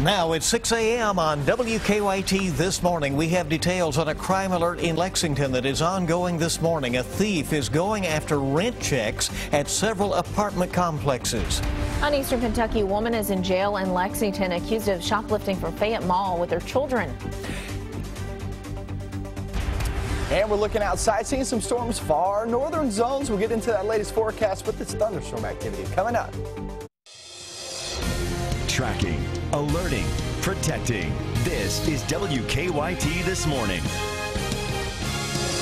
Now it's 6 a.m. on WKYT this morning. We have details on a crime alert in Lexington that is ongoing this morning. A thief is going after rent checks at several apartment complexes. An Eastern Kentucky woman is in jail in Lexington accused of shoplifting from Fayette Mall with her children. And we're looking outside, seeing some storms far northern zones. We'll get into that latest forecast with this thunderstorm activity coming up. Tracking, alerting, protecting. This is WKYT This Morning.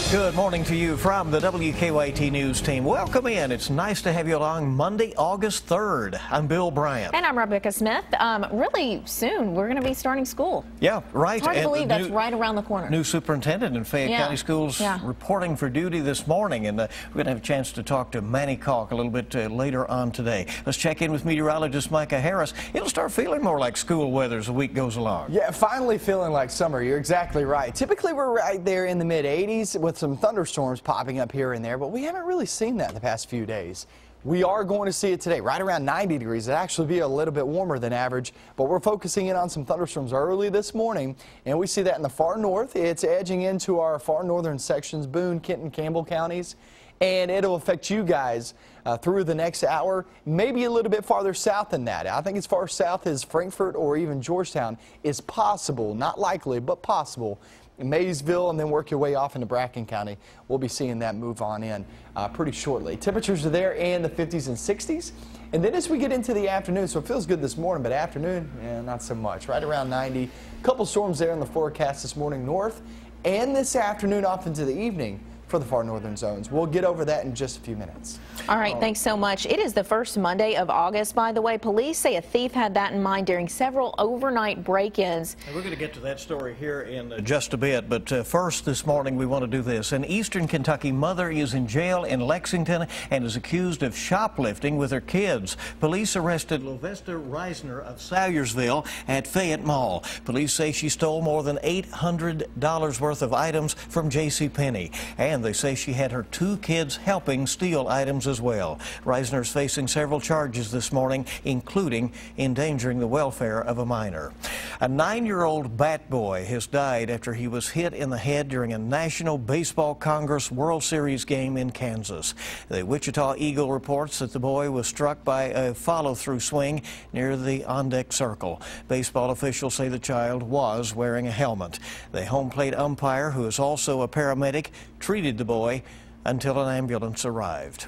Good morning to you from the WKYT News team. Welcome in. It's nice to have you along Monday, August 3rd. I'm Bill Bryant. And I'm Rebecca Smith. Really soon, we're going to be starting school. Yeah, right. It's hard to believe that's right around the corner. New superintendent in Fayette County Schools reporting for duty this morning. And we're going to have a chance to talk to Manny Kalk a little bit later on today. Let's check in with meteorologist Micah Harris. It'll start feeling more like school weather as the week goes along. Yeah, finally feeling like summer. You're exactly right. Typically, we're right there in the mid-80s with some thunderstorms popping up here and there, but we haven't really seen that the past few days. We are going to see it today, right around 90 degrees. It'll actually be a little bit warmer than average, but we're focusing in on some thunderstorms early this morning, and we see that in the far north. It's edging into our far northern sections, Boone, Kenton, Campbell counties, and it'll affect you guys through the next hour, maybe a little bit farther south than that. I think as far south as Frankfort or even Georgetown is possible, not likely, but possible. In Maysville, and then work your way off into Bracken County. We'll be seeing that move on in pretty shortly. Temperatures are there in the 50s and 60s. And then as we get into the afternoon, so it feels good this morning, but afternoon, not so much. Right around 90. A couple storms there in the forecast this morning north, and this afternoon off into the evening for the far northern zones. We'll get over that in just a few minutes. All right, thanks so much. It is the first Monday of August, by the way. Police say a thief had that in mind during several overnight break-ins. We're going to get to that story here in just a bit, but first this morning we want to do this. An Eastern Kentucky mother is in jail in Lexington and is accused of shoplifting with her kids. Police arrested Lovesta Reisner of Salyersville at Fayette Mall. Police say she stole more than $800 worth of items from JCPenney. And they say she had her two kids helping steal items as well. Reisner's facing several charges this morning, including endangering the welfare of a minor. A 9-year-old bat boy has died after he was hit in the head during a National Baseball Congress World Series game in Kansas. The Wichita Eagle reports that the boy was struck by a follow-through swing near the on-deck circle. Baseball officials say the child was wearing a helmet. The home plate umpire, who is also a paramedic, treated the boy until an ambulance arrived.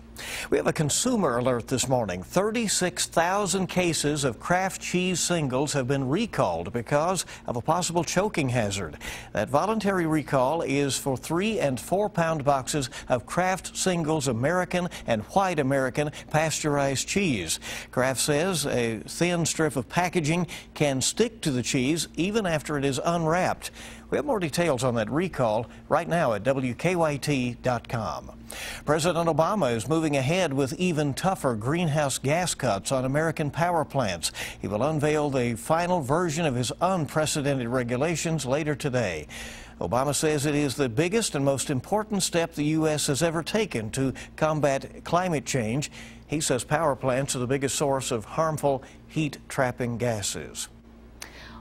We have a consumer alert this morning. 36,000 cases of Kraft cheese singles have been recalled because of a possible choking hazard. That voluntary recall is for 3- and 4-pound boxes of Kraft Singles American and White American pasteurized cheese. Kraft says a thin strip of packaging can stick to the cheese even after it is unwrapped. We have more details on that recall right now at WKYT.com. President Obama is moving ahead with even tougher greenhouse gas cuts on American power plants. He will unveil the final version of his unprecedented regulations later today. Obama says it is the biggest and most important step the U.S. has ever taken to combat climate change. He says power plants are the biggest source of harmful heat-trapping gases.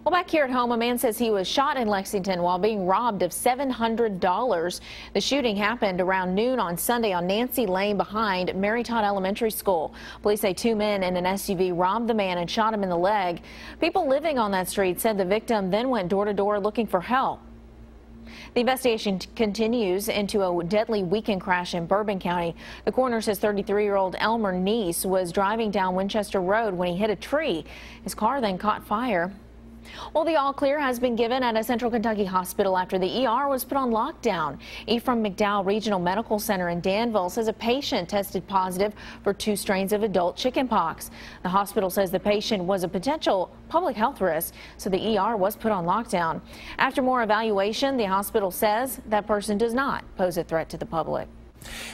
Well, back here at home, a man says he was shot in Lexington while being robbed of $700. The shooting happened around noon on Sunday on Nancy Lane behind Mary Todd Elementary School. Police say 2 men in an SUV robbed the man and shot him in the leg. People living on that street said the victim then went door to door looking for help. The investigation continues into a deadly weekend crash in Bourbon County. The coroner says 33-year-old Elmer Neese was driving down Winchester Road when he hit a tree. His car then caught fire. Well, the all clear has been given at a Central Kentucky hospital after the ER was put on lockdown. Ephraim McDowell Regional Medical Center in Danville says a patient tested positive for 2 strains of adult chickenpox. The hospital says the patient was a potential public health risk, so the ER was put on lockdown. After more evaluation, the hospital says that person does not pose a threat to the public.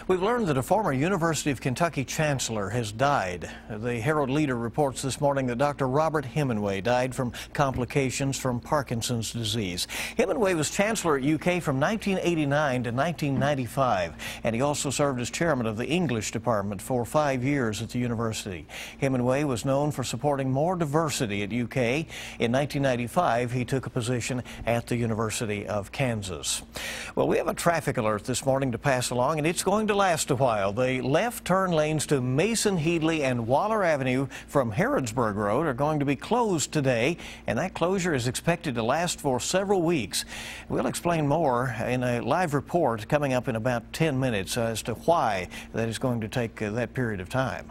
We've learned that a former University of Kentucky chancellor has died. The Herald Leader reports this morning that Dr. Robert Hemingway died from complications from Parkinson's disease. Hemingway was chancellor at UK from 1989 to 1995, and he also served as chairman of the English department for 5 years at the university. Hemingway was known for supporting more diversity at UK. In 1995, he took a position at the University of Kansas. Well, we have a traffic alert this morning to pass along, and it's going to last a while. The left turn lanes to Mason Headley and Waller Avenue from Harrodsburg Road are going to be closed today, and that closure is expected to last for several weeks. We'll explain more in a live report coming up in about 10 minutes as to why that is going to take that period of time.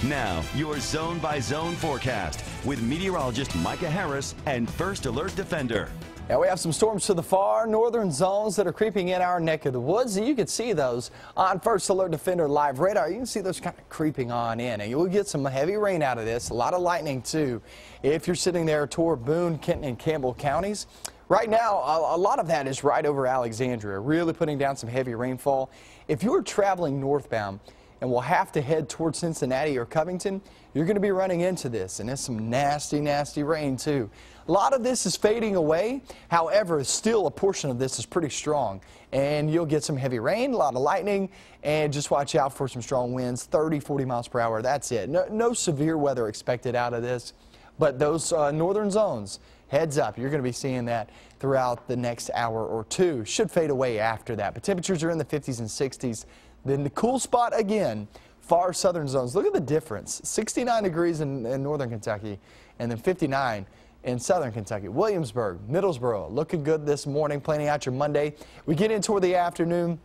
Now, your zone-by-zone forecast with meteorologist Micah Harris and First Alert Defender. Now we have some storms to the far northern zones that are creeping in our neck of the woods. You can see those on First Alert Defender live radar. You can see those kind of creeping on in, and you'll get some heavy rain out of this. A lot of lightning too. If you're sitting there toward Boone, Kenton, and Campbell counties. Right now, a lot of that is right over Alexandria, really putting down some heavy rainfall. If you're traveling northbound and will have to head towards Cincinnati or Covington, you're going to be running into this, and it's some nasty, nasty rain too. A lot of this is fading away. However, still a portion of this is pretty strong, and you'll get some heavy rain, a lot of lightning, and just watch out for some strong winds, 30, 40 miles per hour. That's it. No severe weather expected out of this, but those northern zones, heads up, you're going to be seeing that throughout the next hour or two. Should fade away after that, but temperatures are in the 50s and 60s. Then the cool spot again, far southern zones. Look at the difference. 69 degrees in northern Kentucky, and then 59 in southern Kentucky. Williamsburg, Middlesboro, looking good this morning, planning out your Monday. We get in toward the afternoon.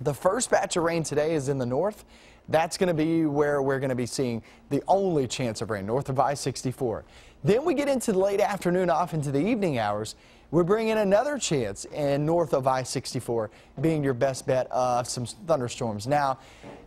The first batch of rain today is in the north. That's going to be where we're going to be seeing the only chance of rain, north of I-64. Then we get into the late afternoon, off into the evening hours. We're bringing another chance in north of I-64, being your best bet of some thunderstorms. Now,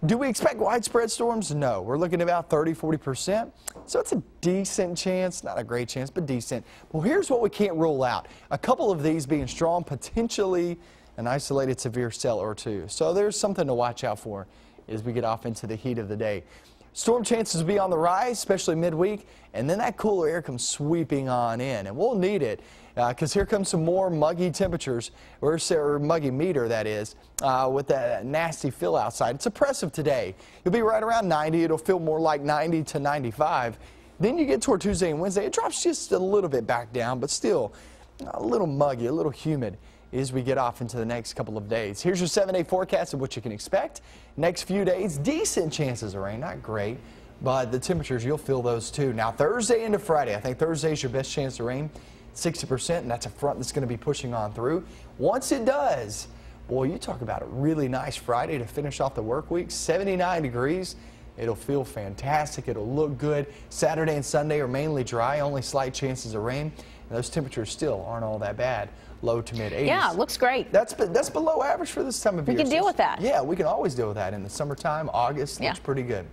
do we expect widespread storms? No. We're looking at about 30–40%. So it's a decent chance, not a great chance, but decent. Well, here's what we can't rule out. A couple of these being strong, potentially an isolated severe cell or two. So there's something to watch out for as we get off into the heat of the day. Storm chances will be on the rise, especially midweek, and then that cooler air comes sweeping on in, and we'll need it because here comes some more muggy temperatures, or muggy meter, that is, with that nasty feel outside. It's oppressive today. You'll be right around 90. It'll feel more like 90 to 95. Then you get toward Tuesday and Wednesday. It drops just a little bit back down, but still a little muggy, a little humid as we get off into the next couple of days. Here's your 7-day forecast of what you can expect. Next few days, decent chances of rain, not great, but the temperatures, you'll feel those too. Now, Thursday into Friday, I think Thursday is your best chance of rain, 60%, and that's a front that's going to be pushing on through. Once it does, boy, you talk about a really nice Friday to finish off the work week, 79 degrees. It'll feel fantastic. It'll look good. Saturday and Sunday are mainly dry, only slight chances of rain, and those temperatures still aren't all that bad. Low to mid 80s. Yeah, it looks great. That's below average for this time of year. We can deal with that. Yeah, we can always deal with that in the summertime. August looks pretty good.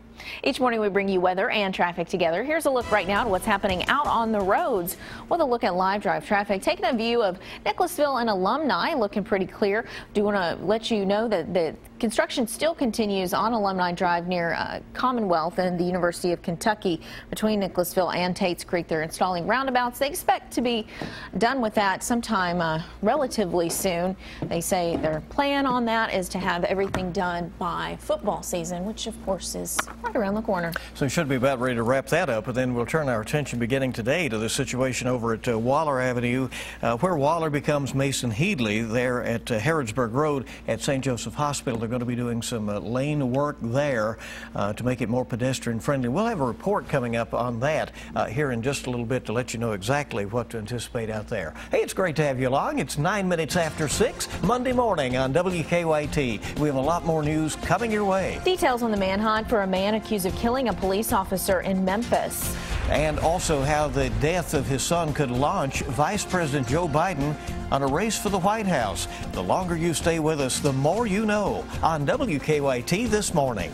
Each morning we bring you weather and traffic together. Here's a look right now at what's happening out on the roads with a look at live drive traffic. Taking a view of Nicholasville and Alumni, looking pretty clear. Do want to let you know that the construction still continues on Alumni Drive near Commonwealth and the University of Kentucky between Nicholasville and Tates Creek. They're installing roundabouts. They expect to be done with that sometime relatively soon. They say their plan on that is to have everything done by football season, which of course is right around the corner. So we should be about ready to wrap that up, and then we'll turn our attention beginning today to the situation over at Waller Avenue, where Waller becomes Mason Headley there at Harrodsburg Road at St. Joseph Hospital. They're going to be doing some lane work there to make it more pedestrian friendly. We'll have a report coming up on that here in just a little bit to let you know exactly what to anticipate out there. Hey, it's great to have you along. It's 9 minutes after 6 Monday morning on WKYT. We have a lot more news coming your way. Details on the manhunt for a man accused of killing a police officer in Memphis. And also how the death of his son could launch Vice President Joe Biden on a race for the White House. The longer you stay with us, the more you know on WKYT This Morning.